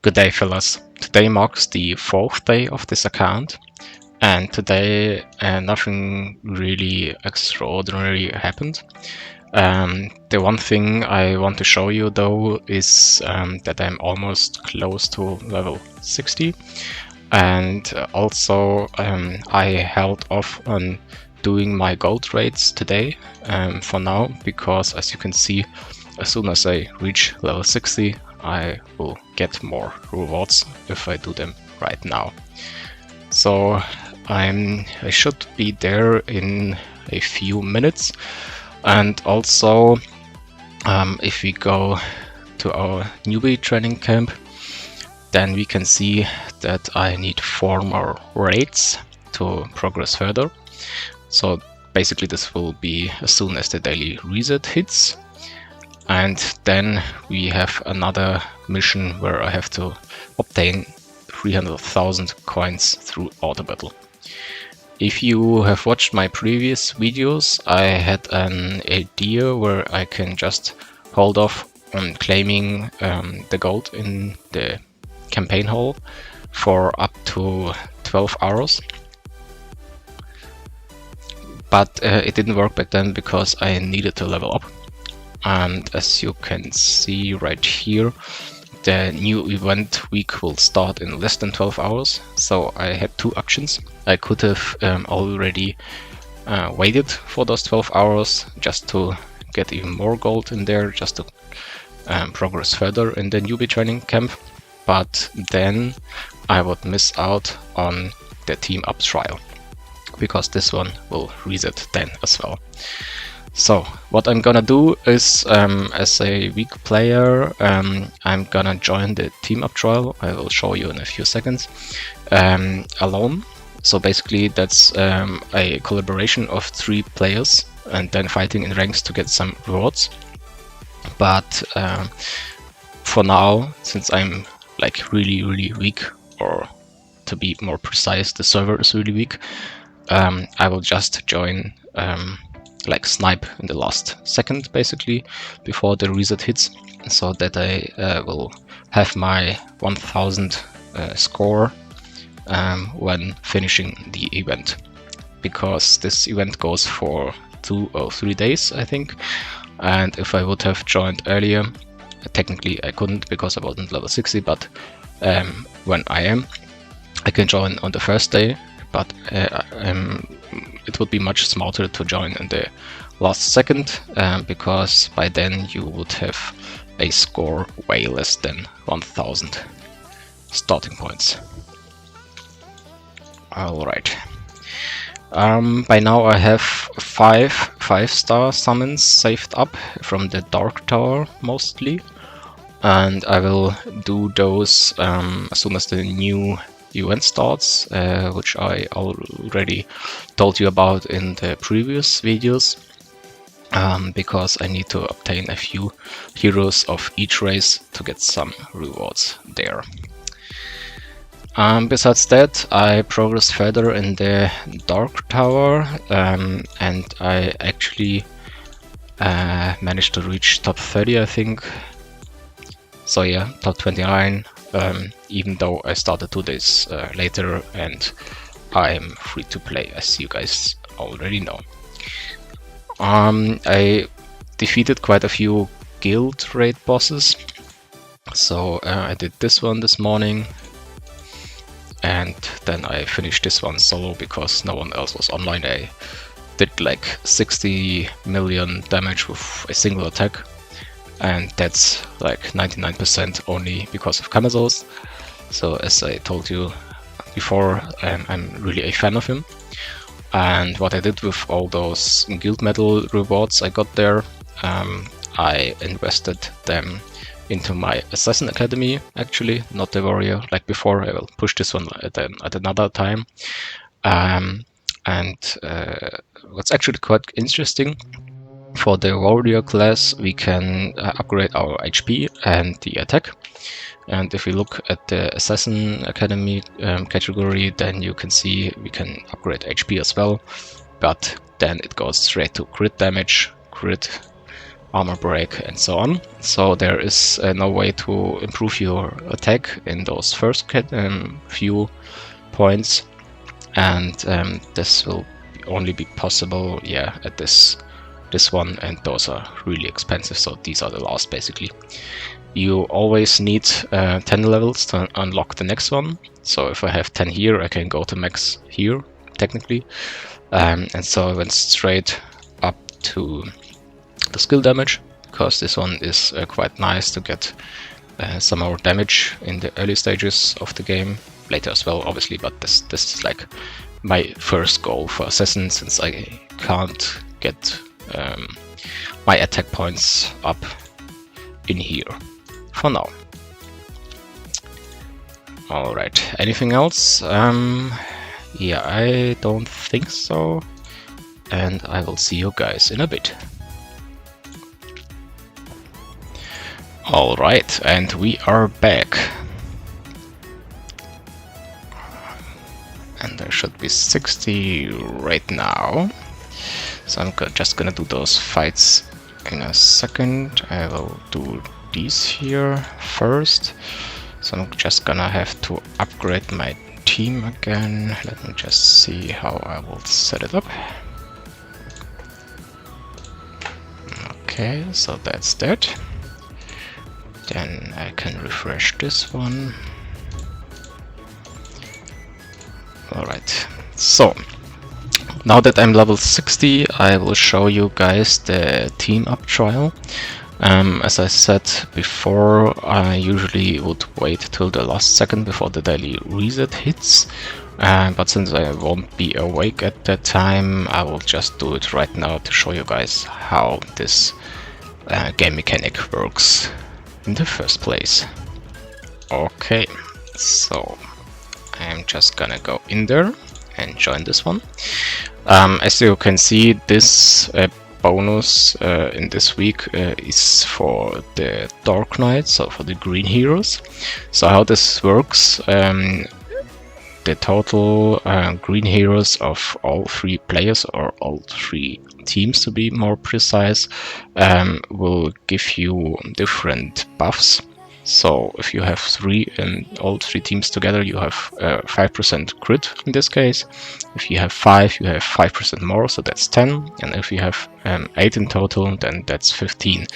Good day, fellas. Today marks the 4th day of this account, and today nothing really extraordinary happened. The one thing I want to show you though is that I'm almost close to level 60, and also I held off on doing my gold raids today for now, because as you can see, as soon as I reach level 60 I will get more rewards if I do them right now. So I should be there in a few minutes. And also if we go to our newbie training camp, then we can see that I need 4 more raids to progress further. So basically this will be as soon as the daily reset hits. And then we have another mission where I have to obtain 300,000 coins through auto battle. If you have watched my previous videos, I had an idea where I can just hold off on claiming the gold in the campaign hall for up to 12 hours. But it didn't work back then because I needed to level up. And as you can see right here, the new event week will start in less than 12 hours. So I had 2 actions. I could have already waited for those 12 hours just to get even more gold in there, just to progress further in the newbie training camp. But then I would miss out on the team up trial, because this one will reset then as well. So what I'm gonna do is, as a weak player, I'm gonna join the team up trial. I will show you in a few seconds, alone. So basically that's a collaboration of 3 players and then fighting in ranks to get some rewards. But for now, since I'm like really weak, or to be more precise, the server is really weak, I will just join like snipe in the last second, basically before the reset hits, so that I will have my 1000 score when finishing the event, because this event goes for 2 or 3 days, I think. And if I would have joined earlier, technically I couldn't because I wasn't level 60, but when I can join on the first day. But it would be much smarter to join in the last second, because by then you would have a score way less than 1000 starting points. Alright. By now I have 5 5-star summons saved up from the Dark Tower mostly, and I will do those as soon as the new event starts, which I already told you about in the previous videos, because I need to obtain a few heroes of each race to get some rewards there. Besides that, I progressed further in the Dark Tower, and I actually managed to reach top 30, I think. So yeah, top 29, even though I started 2 days later, and I'm free to play, as you guys already know. I defeated quite a few guild raid bosses. So I did this one this morning, and then I finished this one solo because no one else was online. I did like 60 million damage with a single attack, and that's like 99% only because of Kamazo's. So as I told you before, I'm really a fan of him. And what I did with all those guild medal rewards I got there, I invested them into my Assassin Academy, actually, not the Warrior like before. I will push this one at another time. What's actually quite interesting, for the Warrior class we can upgrade our HP and the attack. And if we look at the Assassin Academy category, then you can see we can upgrade HP as well, but then it goes straight to crit damage, crit, armor break, and so on. So there is no way to improve your attack in those first few points, and this will only be possible, yeah, at this one, and those are really expensive. So these are the last, basically. You always need 10 levels to unlock the next one. So if I have 10 here, I can go to max here, technically. And so I went straight up to the skill damage, because this one is quite nice to get some more damage in the early stages of the game. Later as well, obviously, but this is like my first goal for Assassin, since I can't get my attack points up in here for now. Alright, anything else? Yeah, I don't think so, and I will see you guys in a bit. Alright, and we are back. And there should be 60 right now. So I'm just gonna do those fights in a second. I will do these here first. So I'm just gonna have to upgrade my team again. Let me just see how I will set it up. Okay, so that's that. Then I can refresh this one. Alright, so now that I'm level 60, I will show you guys the team up trial. As I said before, I usually would wait till the last second before the daily reset hits, but since I won't be awake at that time, I will just do it right now to show you guys how this game mechanic works in the first place. Okay, so I'm just gonna go in there and join this one. As you can see, this bonus in this week is for the Dark Knight, so for the green heroes. So how this works, the total green heroes of all 3 players, or all 3 teams to be more precise, will give you different buffs. So if you have 3 and all 3 teams together, you have 5% crit in this case. If you have 5, you have 5% more, so that's 10. And if you have 8 in total, then that's 15.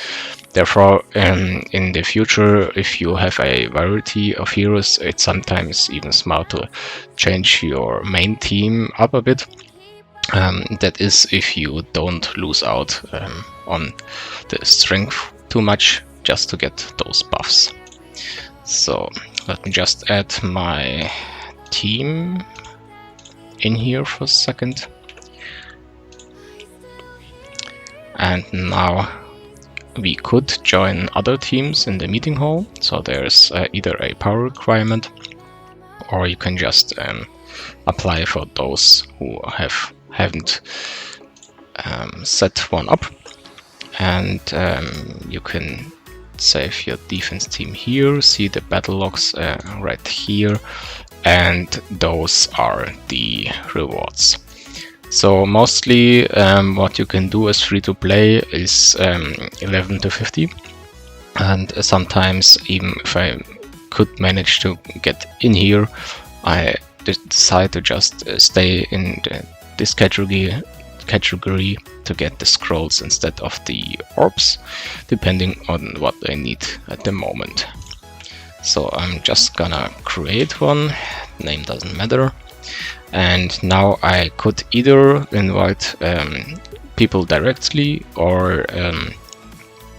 Therefore, in the future, if you have a variety of heroes, it's sometimes even smart to change your main team up a bit. That is if you don't lose out on the strength too much, just to get those buffs. So let me just add my team in here for a second. And now we could join other teams in the meeting hall. So there's either a power requirement, or you can just apply for those who haven't set one up. And you can save your defense team here, see the battle logs right here, and those are the rewards. So mostly what you can do as free to play is 11 to 50, and sometimes even if I could manage to get in here, I decide to just stay in this category to get the scrolls instead of the orbs, depending on what I need at the moment. So I'm just gonna create one, name doesn't matter, and now I could either invite people directly, or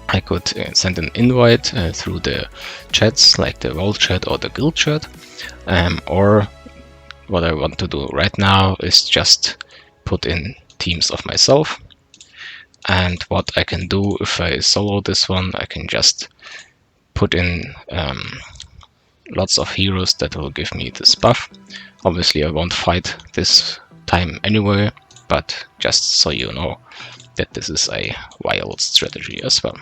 I could send an invite through the chats, like the world chat or the guild chat, or what I want to do right now is just put in teams of myself. And what I can do if I solo this one, I can just put in lots of heroes that will give me this buff. Obviously I won't fight this time anyway, but just so you know that this is a wild strategy as well.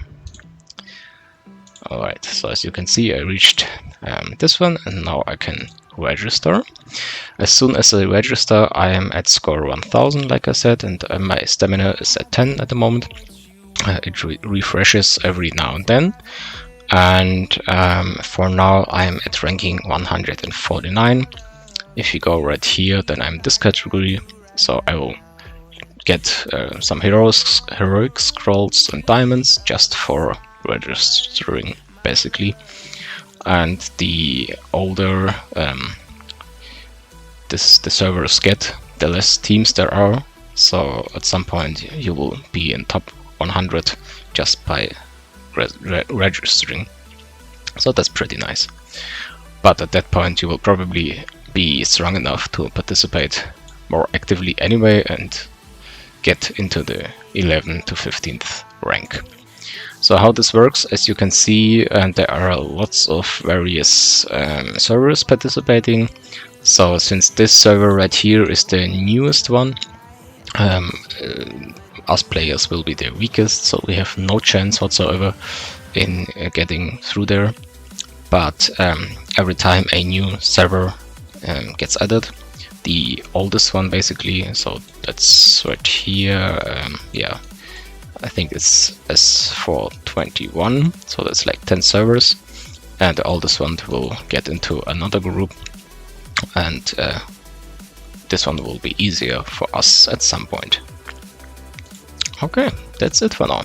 Alright, so as you can see, I reached this one, and now I can register. As soon as I register, I am at score 1000, like I said, and my stamina is at 10 at the moment. It refreshes every now and then. And for now I'm at ranking 149. If you go right here, then I'm this category, so I will get some heroic scrolls and diamonds just for registering, basically. And the older the servers get, the less teams there are, so at some point you will be in top 100 just by registering. So that's pretty nice. But at that point you will probably be strong enough to participate more actively anyway and get into the 11th to 15th rank. So how this works, as you can see, there are lots of various servers participating. So since this server right here is the newest one, us players will be the weakest, so we have no chance whatsoever in getting through there. But every time a new server gets added, the oldest one basically, so that's right here, yeah, I think it's S421, so that's like 10 servers, and the oldest one will get into another group, and this one will be easier for us at some point. Okay, that's it for now.